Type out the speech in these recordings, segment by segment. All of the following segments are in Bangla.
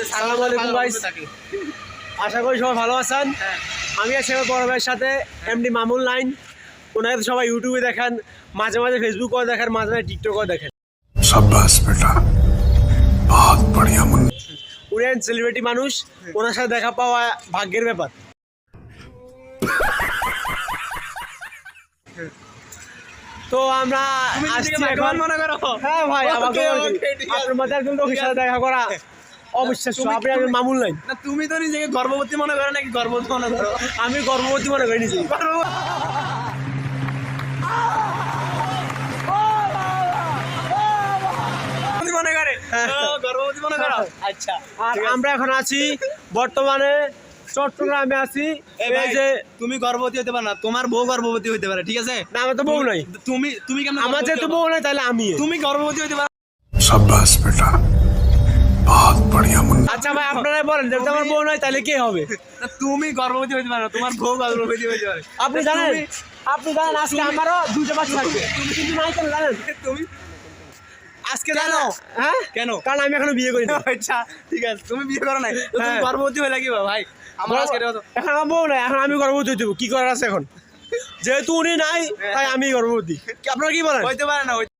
আসসালামু আলাইকুম গাইস, আশা করি সবাই ভালো আছেন। আমি আছি আমার বড় ভাইয়ের সাথে, এমডি মামুন লাইন। ওনাকে তো সবাই ইউটিউবে দেখেন, মাঝে মাঝে ফেসবুকেও দেখেন, মাঝে মাঝে টিকটকেও দেখেন। शाबाश बेटा, बहुत बढ़िया मुन्ना। উনি সেলিব্রিটি মানুষ, ওনার সাথে দেখা পাওয়া ভাগ্যের ব্যাপার। তো আমরা আসছি এখন। হ্যাঁ ভাই, আমাকে আপনার মধ্যে একজন লোকের সাথে দেখা করা অবিশ্বাস্য। আপনি একজন মামুন লাইন। না, তুমি তো নিজেকে গর্ভবতী মনে করো নাকি? গর্ভবতী মনে করো? আমি গর্ভবতী মনে করি নিজে। মনে করে গর্ভবতী মনে করো? আচ্ছা, আর আমরা এখন আছি বর্তমানে চট্টগ্রামে আছি। এই যে তুমি গর্ভবতী হতে পারো না, তোমার বউ গর্ভবতী হতে পারে, ঠিক আছে? না, আমার তো বউ নাই। তুমি তুমি কেমন? আমার যেহেতু বউ নাই তাহলে আমি। তুমি গর্ভবতী হতে পারো? शाबाश बेटा, बहुत बढ़िया मुन्ना। আচ্ছা ভাই, আপনারাই বলেন, যেহেতু আমার বউ নাই তাহলে কে হবে? না, তুমি গর্ভবতী হতে পারো না, তোমার বউ গর্ভবতী হতে পারে। আপনি জানেন, আপনি জানেন আজকে আমারও দুটো বাচ্চা থাকবে, কিন্তু নাই কেন জানেন? তুমি আজকে জানো হ্যাঁ কেন? কারণ আমি এখনো বিয়ে করি না। আচ্ছা, ঠিক আছে, তুমি বিয়ে করো নাই তো তুমি হ্যাঁ। গর্ভবতী হয়ে লাগি ভাই? আমার আজকে এখন আমার বউ নাই, এখন আমি গর্ভবতী হইতে কি করার আছে এখন? যেহেতু উনি নাই তাই আমি গর্ভবতী। আপনারা কি বলেন? হইতে পারে না, হইতে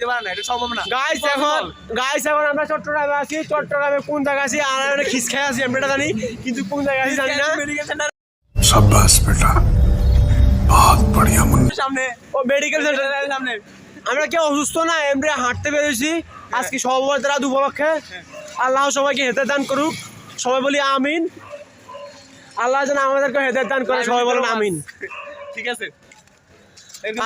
পারে না, এটা সম্ভব না। গাইস এখন আমরা চট্টগ্রামে আছি। চট্টগ্রামে কোন জায়গা আছি আর একটা খিস খাই আছি আমরা জানি, কিন্তু কোন জায়গা আছি জানি না। মেডিকেল সেন্টার शाबाश बेटा, बहुत बढ़िया मुन्ना। সামনে, ও মেডিকেল সেন্টার সামনে। আমরা কেউ অসুস্থ না, এমনি হাঁটতে বেরোছি আজকে সর্বদারা দুপক্ষে। আল্লাহ সবাইকে হেদায়েত দান করুক, সবাই বলি আমিন। আল্লাহ যেন আমাদেরকে হেদায়েত দান করে, সবাই বলেন আমিন। ঠিক আছে,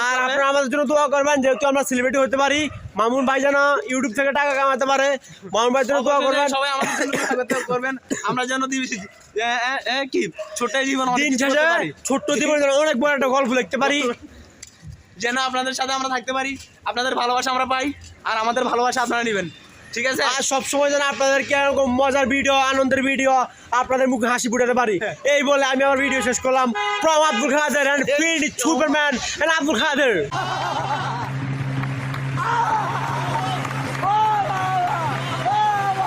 আর আপনারা আমাদের জন্য দোয়া করবেন, যেহেতু আমরা সেলিব্রিটি হতে পারি। মামুন ভাই যেন ইউটিউব থেকে টাকা কামাতে পারে, মামুন ভাইয়ের জন্য দোয়া করবেন। সবাই আমাদের জন্য দোয়া করবেন। আমরা যেন কি ছোট জীবন অনেক দিন কিছু শেষে করতে পারি। ছোট্ট জীবনে যেন অনেক বড় একটা গল্প লিখতে পারি, যেন আপনাদের সাথে আমরা থাকতে পারি, আপনাদের ভালোবাসা আমরা পাই, আর আমাদের ভালোবাসা আপনারা নেবেন, ঠিক আছে? আর সবসময় যেন আপনাদেরকে এরকম মজার ভিডিও, আনন্দের ভিডিও, আপনাদের মুখে হাসি ফুটাতে পারি। এই বলে আমি আমার ভিডিও শেষ করলাম। From Abdul Kader and Superman and Abdul Quader.